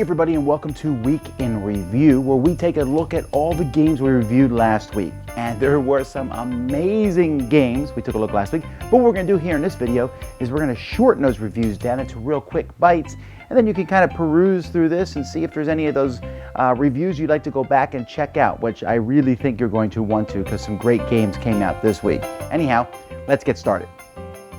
everybody, and welcome to Week in Review, where we take a look at all the games we reviewed last week. And there were some amazing games we took a look last week. But what we're going to do here in this video is we're going to shorten those reviews down into real quick bites, and then you can kind of peruse through this and see if there's any of those reviews you'd like to go back and check out, which I really think you're going to want to, because some great games came out this week. Anyhow, let's get started.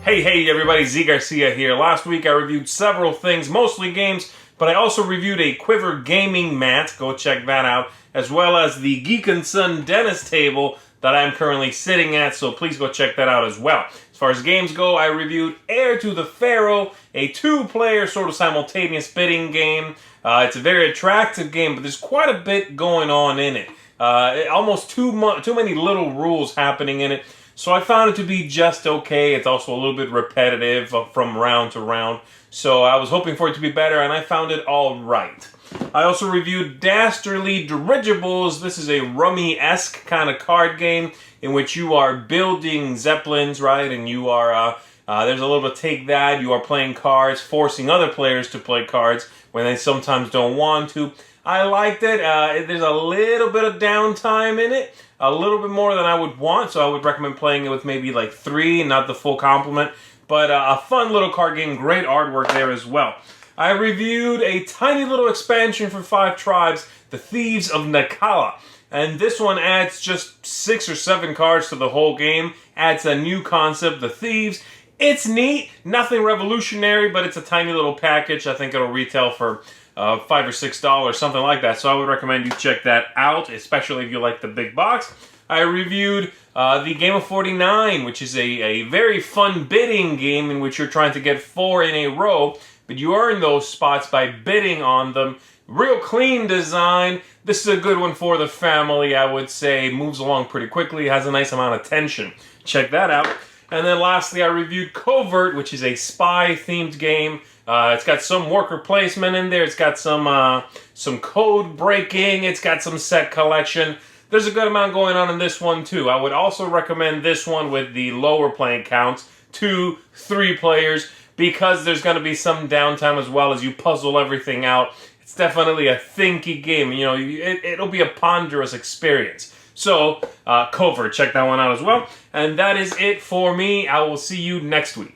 Hey everybody, Z Garcia here. Last week I reviewed several things, mostly games, but I also reviewed a Quiver gaming mat, go check that out, as well as the Geeknson Denis table that I'm currently sitting at, so please go check that out as well. As far as games go, I reviewed Heir to the Pharaoh, a two-player sort of simultaneous bidding game. It's a very attractive game, but there's quite a bit going on in it. Almost too many little rules happening in it. So I found it to be just okay. It's also a little bit repetitive from round to round. So I was hoping for it to be better, and I found it all right. I also reviewed Dastardly Dirigibles. This is a rummy-esque kind of card game in which you are building zeppelins, right? And you are, there's a little bit of take that. You are playing cards, forcing other players to play cards when they sometimes don't want to. I liked it. There's a little bit of downtime in it. A little bit more than I would want, so I would recommend playing it with maybe like 3, not the full complement. But a fun little card game, great artwork there as well. I reviewed a tiny little expansion for 5 tribes, the Thieves of Naqala. And this one adds just 6 or 7 cards to the whole game, adds a new concept, the Thieves. It's neat, nothing revolutionary, but it's a tiny little package. I think it'll retail for $5 or $6, something like that. So I would recommend you check that out, especially if you like the big box. I reviewed the Game of 49, which is a very fun bidding game in which you're trying to get 4 in a row, but you earn those spots by bidding on them. Real clean design. This is a good one for the family, I would say. Moves along pretty quickly, has a nice amount of tension. Check that out. And then lastly, I reviewed Covert, which is a spy-themed game. It's got some worker placement in there. It's got some code breaking. It's got some set collection. There's a good amount going on in this one too. I would also recommend this one with the lower playing counts, 2, 3 players, because there's going to be some downtime as well as you puzzle everything out. It's definitely a thinky game. You know, it'll be a ponderous experience. So, Covert, check that one out as well. And that is it for me. I will see you next week.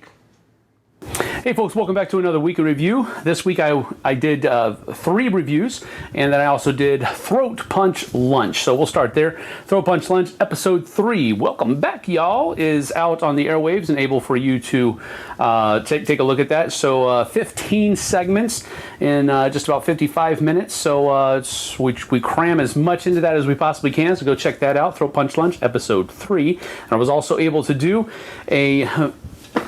Hey folks, welcome back to another week in review. This week I did 3 reviews, and then I also did Throat Punch Lunch. So we'll start there. Throat Punch Lunch, episode 3. Welcome back, y'all, is out on the airwaves and able for you to take a look at that. So 15 segments in just about 55 minutes. So we cram as much into that as we possibly can. So go check that out. Throat Punch Lunch, episode 3. And I was also able to do a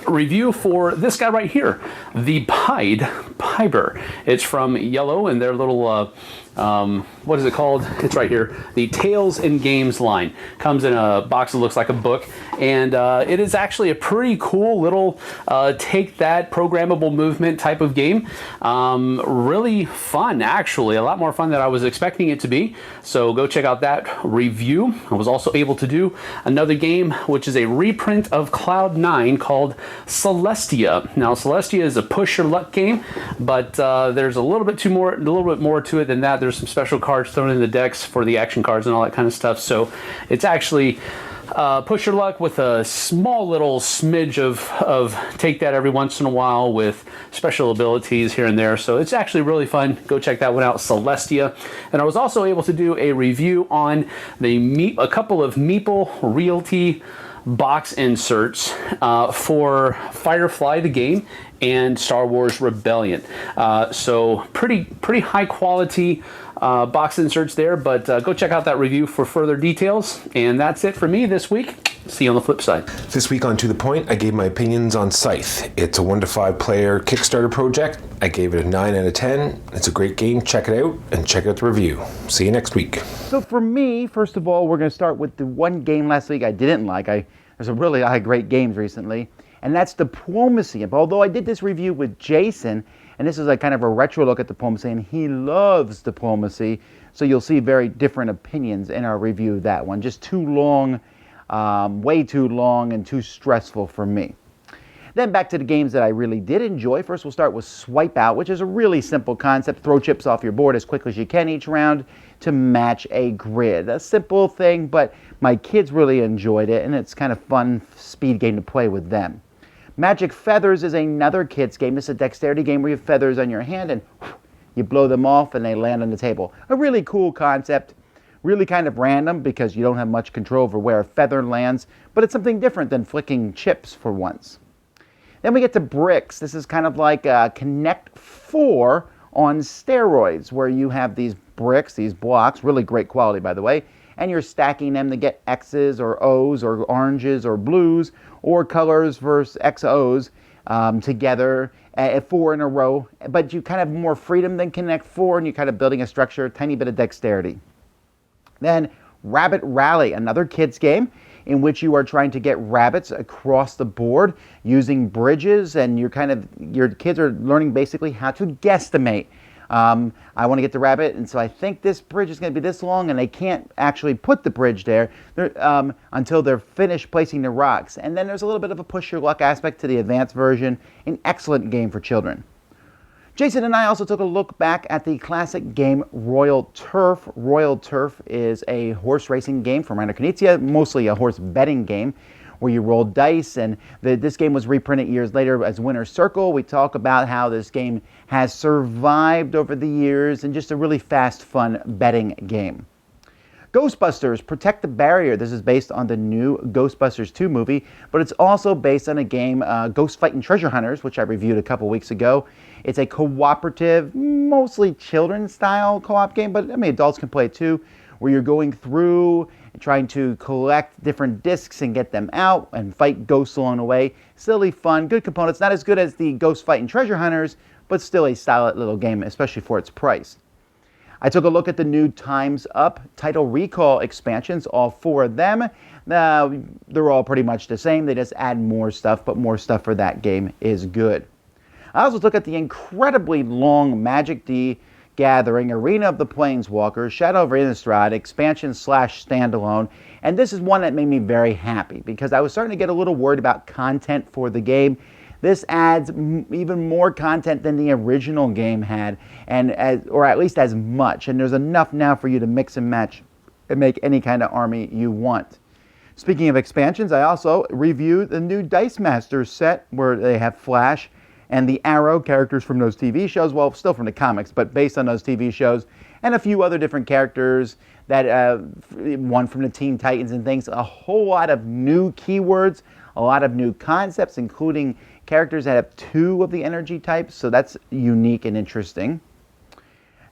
review for this guy right here, the Pied Piper. It's from Yellow and their little what is it called? It's right here. The Tales in Games line. Comes in a box that looks like a book, and it is actually a pretty cool little take that programmable movement type of game. Really fun, actually. A lot more fun than I was expecting it to be. So go check out that review. I was also able to do another game, which is a reprint of Cloud 9 called Celestia. Now, Celestia is a push your luck game, but there's a little bit more to it than that. There's some special cards thrown in the decks for the action cards and all that kind of stuff. So it's actually push your luck with a small little smidge of take that every once in a while with special abilities here and there. So it's actually really fun. Go check that one out, Celestia. And I was also able to do a review on a couple of Meeple Realty box inserts for Firefly the game and Star Wars Rebellion. So pretty high quality box inserts there, but go check out that review for further details. And that's it for me this week. See you on the flip side. This week on To The Point, I gave my opinions on Scythe. It's a 1 to 5 player Kickstarter project. I gave it a 9 out of 10. It's a great game. Check it out and check out the review. See you next week. So for me, first of all, we're going to start with the one game last week I didn't like. There's a really lot of great games recently, and that's Diplomacy. Although I did this review with Jason, and this is a kind of a retro look at Diplomacy, and he loves Diplomacy, so you'll see very different opinions in our review of that one. Just too long, way too long, and too stressful for me. Then back to the games that I really did enjoy. First, we'll start with Swipe Out, which is a really simple concept. Throw chips off your board as quickly as you can each round to match a grid. A simple thing, but my kids really enjoyed it, and it's kind of fun speed game to play with them. Magic Feathers is another kids game. This is a dexterity game where you have feathers on your hand and you blow them off and they land on the table. A really cool concept. Really kind of random because you don't have much control over where a feather lands, but it's something different than flicking chips for once. Then we get to Brix. This is kind of like Connect 4 on steroids, where you have these bricks, these blocks, really great quality by the way, and you're stacking them to get X's or O's or oranges or blues or colors versus XOs together at 4 in a row. But you kind of have more freedom than Connect 4, and you're kind of building a structure, a tiny bit of dexterity. Then Rabbit Rally, another kids game in which you are trying to get rabbits across the board using bridges, and your kids are learning basically how to guesstimate. I want to get the rabbit, and so I think this bridge is going to be this long, and they can't actually put the bridge there until they're finished placing the rocks. And then there's a little bit of a push your luck aspect to the advanced version. An excellent game for children. Jason and I also took a look back at the classic game Royal Turf. Royal Turf is a horse racing game from Reiner Knizia, mostly a horse betting game where you roll dice, and this game was reprinted years later as Winner's Circle. We talk about how this game has survived over the years and just a really fast, fun betting game. Ghostbusters, Protect the Barrier. This is based on the new Ghostbusters 2 movie, but it's also based on a game, Ghost Fightin' Treasure Hunters, which I reviewed a couple weeks ago. It's a cooperative, mostly children's-style co-op game, but I mean adults can play it too, where you're going through and trying to collect different discs and get them out and fight ghosts along the way. Silly, fun, good components. Not as good as the Ghost Fightin' Treasure Hunters, but still a solid little game, especially for its price. I took a look at the new Time's Up Title Recall expansions, all 4 of them. They're all pretty much the same. They just add more stuff, but more stuff for that game is good. I also looked at the incredibly long Magic the Gathering Arena of the Planeswalkers Shadow over Innistrad expansion / standalone, and this is one that made me very happy because I was starting to get a little worried about content for the game. This adds even more content than the original game had, or at least as much, and there's enough now for you to mix and match and make any kind of army you want. Speaking of expansions, I also reviewed the new Dice Masters set where they have Flash and the Arrow characters from those TV shows, well, still from the comics, but based on those TV shows, and a few other different characters, that one from the Teen Titans and things. A whole lot of new keywords, a lot of new concepts, including characters that have 2 of the energy types, so that's unique and interesting.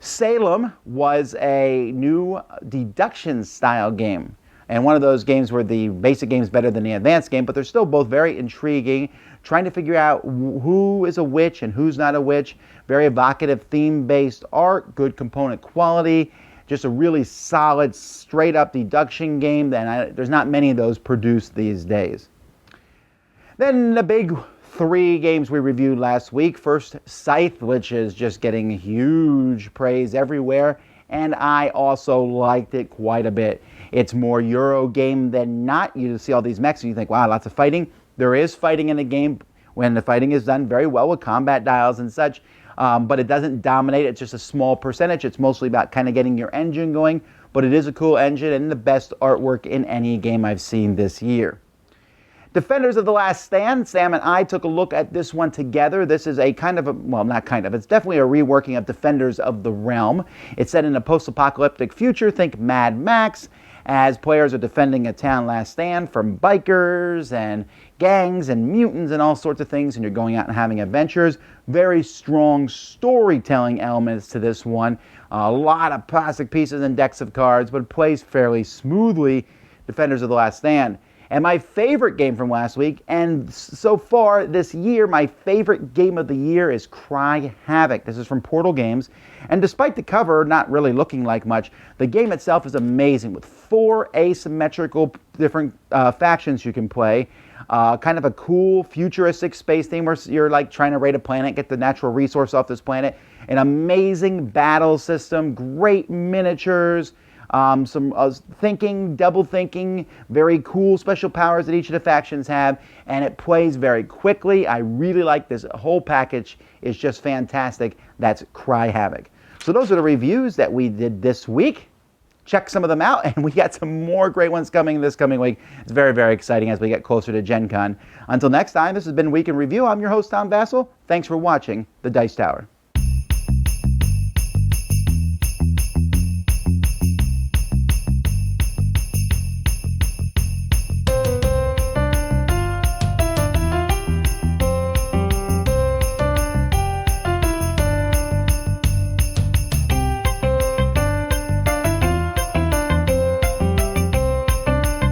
Salem was a new deduction style game, and one of those games where the basic game is better than the advanced game, but they're still both very intriguing, trying to figure out who is a witch and who's not a witch. Very evocative theme-based art, good component quality, just a really solid, straight-up deduction game, and there's not many of those produced these days. Then the big 3 games we reviewed last week. First, Scythe, which is just getting huge praise everywhere, and I also liked it quite a bit. It's more Euro game than not. You see all these mechs and you think, wow, lots of fighting. There is fighting in the game when the fighting is done very well with combat dials and such, but it doesn't dominate. It's just a small percentage. It's mostly about kind of getting your engine going, but it is a cool engine and the best artwork in any game I've seen this year. Defenders of the Last Stand. Sam and I took a look at this one together. This is a kind of a, well, not kind of, it's definitely a reworking of Defenders of the Realm. It's set in a post-apocalyptic future, think Mad Max, as players are defending a town last stand from bikers and gangs and mutants and all sorts of things, and you're going out and having adventures. Very strong storytelling elements to this one. A lot of plastic pieces and decks of cards, but it plays fairly smoothly, Defenders of the Last Stand. And my favorite game from last week, and so far this year, my favorite game of the year is Cry Havoc. This is from Portal Games. And despite the cover not really looking like much, the game itself is amazing with 4 asymmetrical different factions you can play. Kind of a cool futuristic space theme where you're like trying to raid a planet, get the natural resource off this planet. An amazing battle system, great miniatures, some thinking, double thinking, very cool special powers that each of the factions have, and it plays very quickly. I really like this whole package. It's just fantastic. That's Cry Havoc. So those are the reviews that we did this week. Check some of them out, and we got some more great ones coming this coming week. It's very, very exciting as we get closer to Gen Con. Until next time, this has been Week in Review. I'm your host, Tom Vassell. Thanks for watching The Dice Tower.